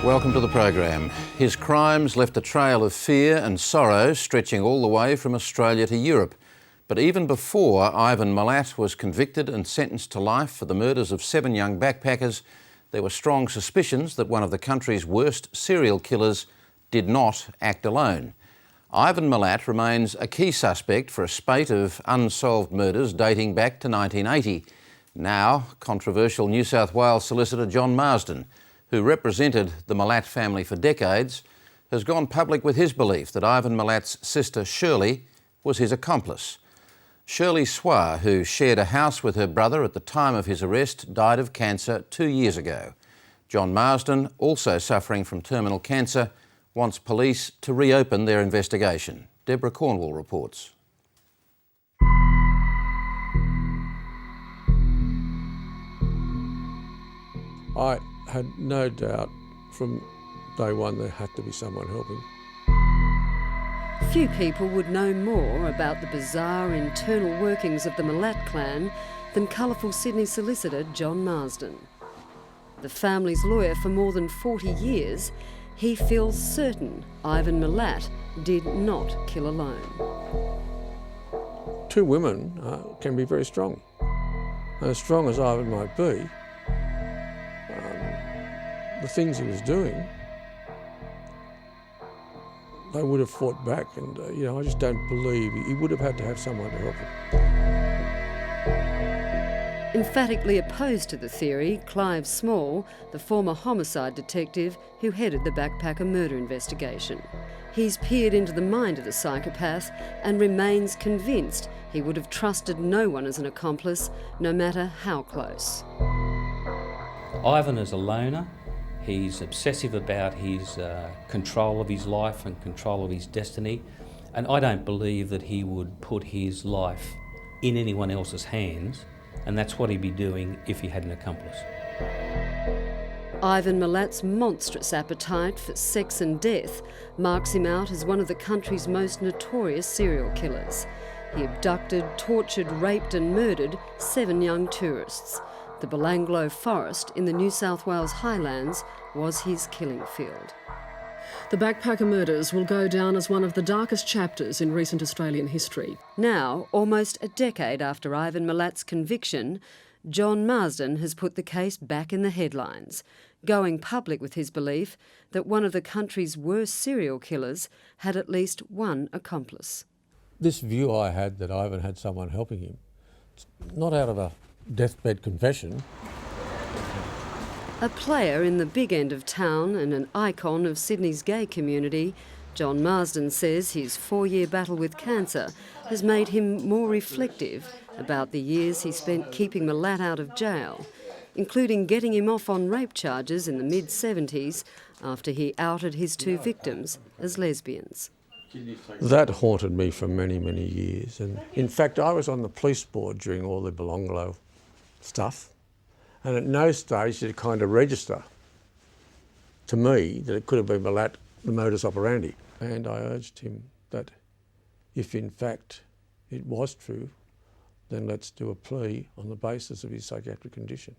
Welcome to the program. His crimes left a trail of fear and sorrow stretching all the way from Australia to Europe. But even before Ivan Milat was convicted and sentenced to life for the murders of 7 young backpackers, there were strong suspicions that one of the country's worst serial killers did not act alone. Ivan Milat remains a key suspect for a spate of unsolved murders dating back to 1980. Now, controversial New South Wales Solicitor John Marsden, who represented the Milat family for decades, has gone public with his belief that Ivan Milat's sister Shirley was his accomplice. Shirley Swar, who shared a house with her brother at the time of his arrest, died of cancer 2 years ago. John Marsden, also suffering from terminal cancer, wants police to reopen their investigation. Deborah Cornwall reports. I had no doubt from day one there had to be someone helping. Few people would know more about the bizarre internal workings of the Milat clan than colourful Sydney solicitor John Marsden. The family's lawyer for more than 40 years, he feels certain Ivan Milat did not kill alone. 2 women can be very strong. And as strong as Ivan might be, the things he was doing, they would have fought back, and I just don't believe he would have had to have someone to help him. Emphatically opposed to the theory, Clive Small, the former homicide detective who headed the backpacker murder investigation. He's peered into the mind of the psychopath and remains convinced he would have trusted no one as an accomplice, no matter how close. Ivan is a loner. He's obsessive about his control of his life and control of his destiny, and I don't believe that he would put his life in anyone else's hands, and that's what he'd be doing if he had an accomplice. Ivan Milat's monstrous appetite for sex and death marks him out as one of the country's most notorious serial killers. He abducted, tortured, raped and murdered 7 young tourists. The Belanglo Forest in the New South Wales Highlands was his killing field. The backpacker murders will go down as one of the darkest chapters in recent Australian history. Now, almost a decade after Ivan Milat's conviction, John Marsden has put the case back in the headlines, going public with his belief that one of the country's worst serial killers had at least one accomplice. This view I had that Ivan had someone helping him, it's not out of a deathbed confession. A player in the big end of town and an icon of Sydney's gay community, John Marsden says his 4-year battle with cancer has made him more reflective about the years he spent keeping Milat out of jail, including getting him off on rape charges in the mid-70s after he outed his 2 victims as lesbians. That haunted me for many, many years. And in fact, I was on the police board during all the Belanglo stuff, and at no stage did it kind of register to me that it could have been Milat, the modus operandi. And I urged him that if in fact it was true, then let's do a plea on the basis of his psychiatric condition.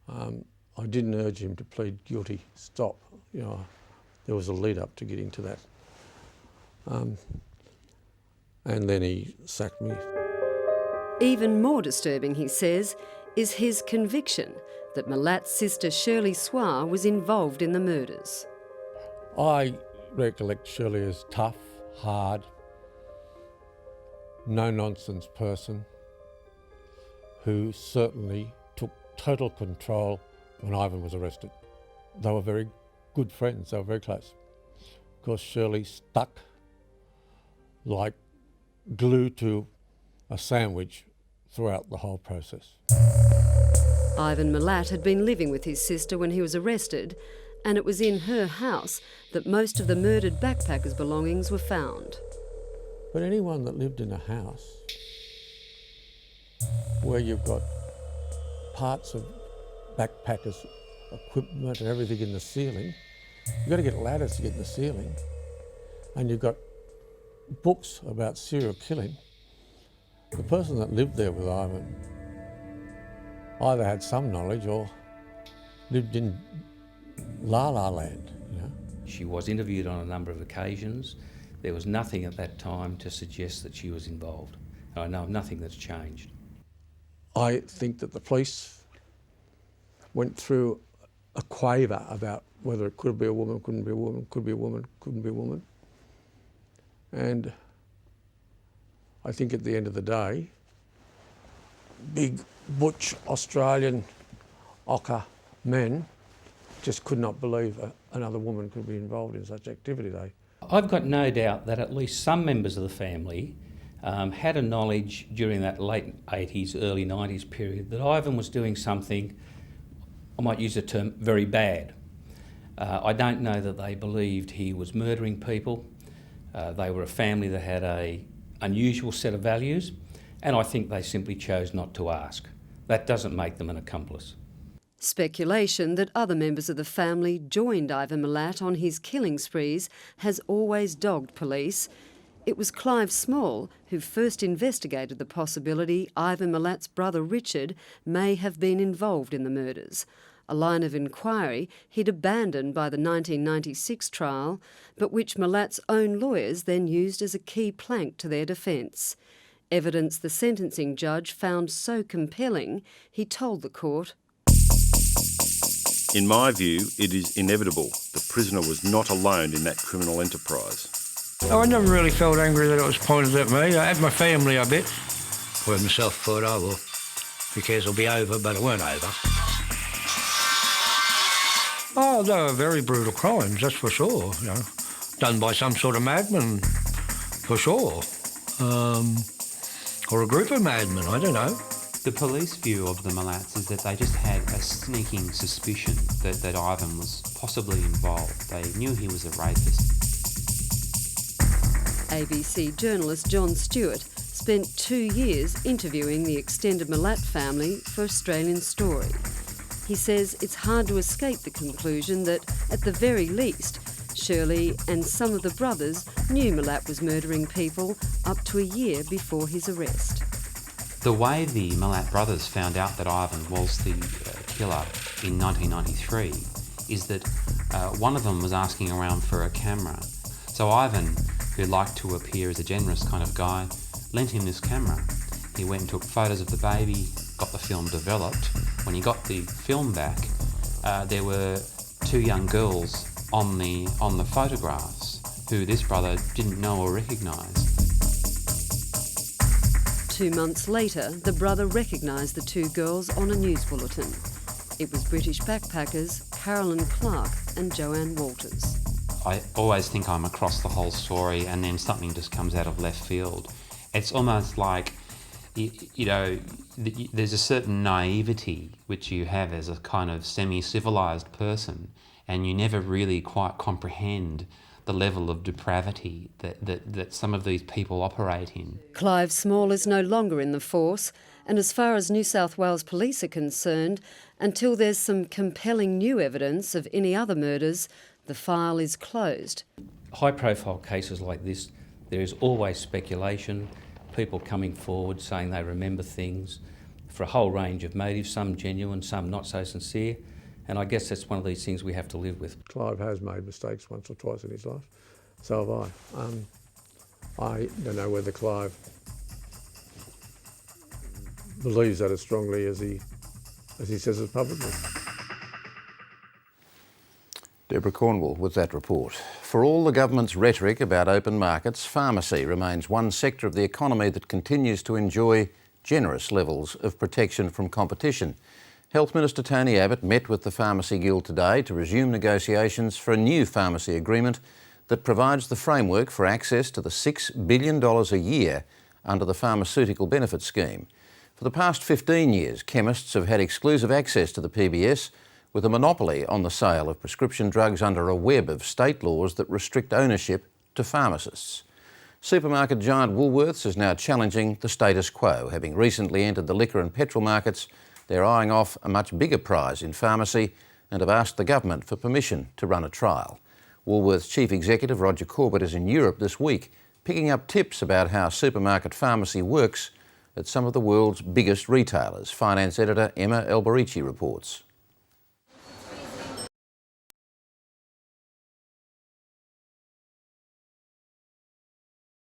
I didn't urge him to plead guilty, stop. There was a lead up to getting to that. And then he sacked me. Even more disturbing, he says, is his conviction that Milat's sister Shirley Swar was involved in the murders. I recollect Shirley as tough, hard, no-nonsense person who certainly took total control when Ivan was arrested. They were very good friends, they were very close. Of course, Shirley stuck like glue to a sandwich throughout the whole process. Ivan Milat had been living with his sister when he was arrested, and it was in her house that most of the murdered backpackers' belongings were found. But anyone that lived in a house where you've got parts of backpackers' equipment and everything in the ceiling, you've got to get ladders to get in the ceiling, and you've got books about serial killing. The person that lived there with Ivan either had some knowledge or lived in la la land, you know. She was interviewed on a number of occasions. There was nothing at that time to suggest that she was involved. I know of nothing that's changed. I think that the police went through a quaver about whether it could be a woman, couldn't be a woman, could be a woman, couldn't be a woman. And I think at the end of the day, big butch Australian ochre men just could not believe another woman could be involved in such activity. I've got no doubt that at least some members of the family had a knowledge during that late 80s, early 90s period that Ivan was doing something, I might use the term, very bad. I don't know that they believed he was murdering people. They were a family that had an unusual set of values, and I think they simply chose not to ask. That doesn't make them an accomplice. Speculation that other members of the family joined Ivan Milat on his killing sprees has always dogged police. It was Clive Small who first investigated the possibility Ivan Milat's brother Richard may have been involved in the murders, a line of inquiry he'd abandoned by the 1996 trial, but which Milat's own lawyers then used as a key plank to their defence. Evidence the sentencing judge found so compelling, he told the court, "In my view, it is inevitable. The prisoner was not alone in that criminal enterprise." Oh, I never really felt angry that it was pointed at me. I had my family a bit. Well, myself thought, oh well, who cares, it'll be over, but it weren't over. Oh, they were very brutal crimes, that's for sure. You know, done by some sort of madman, for sure. Or a group of madmen, I don't know. The police view of the Milats is that they just had a sneaking suspicion that Ivan was possibly involved. They knew he was a rapist. ABC journalist John Stewart spent 2 years interviewing the extended Milat family for Australian Story. He says it's hard to escape the conclusion that, at the very least, Shirley and some of the brothers knew Milat was murdering people up to a year before his arrest. The way the Milat brothers found out that Ivan was the killer in 1993 is that one of them was asking around for a camera. So Ivan, who liked to appear as a generous kind of guy, lent him this camera. He went and took photos of the baby, got the film developed. When he got the film back, there were 2 young girls on the photographs who this brother didn't know or recognise. 2 months later, the brother recognised the 2 girls on a news bulletin. It was British backpackers Carolyn Clark and Joanne Walters. I always think I'm across the whole story and then something just comes out of left field. It's almost like, you know, there's a certain naivety which you have as a kind of semi-civilised person, and you never really quite comprehend the level of depravity that some of these people operate in. Clive Small is no longer in the force, and as far as New South Wales Police are concerned, until there's some compelling new evidence of any other murders, the file is closed. High-profile cases like this, there is always speculation, people coming forward saying they remember things for a whole range of motives, some genuine, some not so sincere, and I guess that's one of these things we have to live with. Clive has made mistakes once or twice in his life, so have I. I don't know whether Clive believes that as strongly as he says it publicly. Deborah Cornwall with that report. For all the government's rhetoric about open markets, pharmacy remains one sector of the economy that continues to enjoy generous levels of protection from competition. Health Minister Tony Abbott met with the Pharmacy Guild today to resume negotiations for a new pharmacy agreement that provides the framework for access to the $6 billion a year under the Pharmaceutical Benefit Scheme. For the past 15 years, chemists have had exclusive access to the PBS, with a monopoly on the sale of prescription drugs under a web of state laws that restrict ownership to pharmacists. Supermarket giant Woolworths is now challenging the status quo. Having recently entered the liquor and petrol markets, they're eyeing off a much bigger prize in pharmacy and have asked the government for permission to run a trial. Woolworths Chief Executive Roger Corbett is in Europe this week, picking up tips about how supermarket pharmacy works at some of the world's biggest retailers. Finance editor Emma Alberici reports.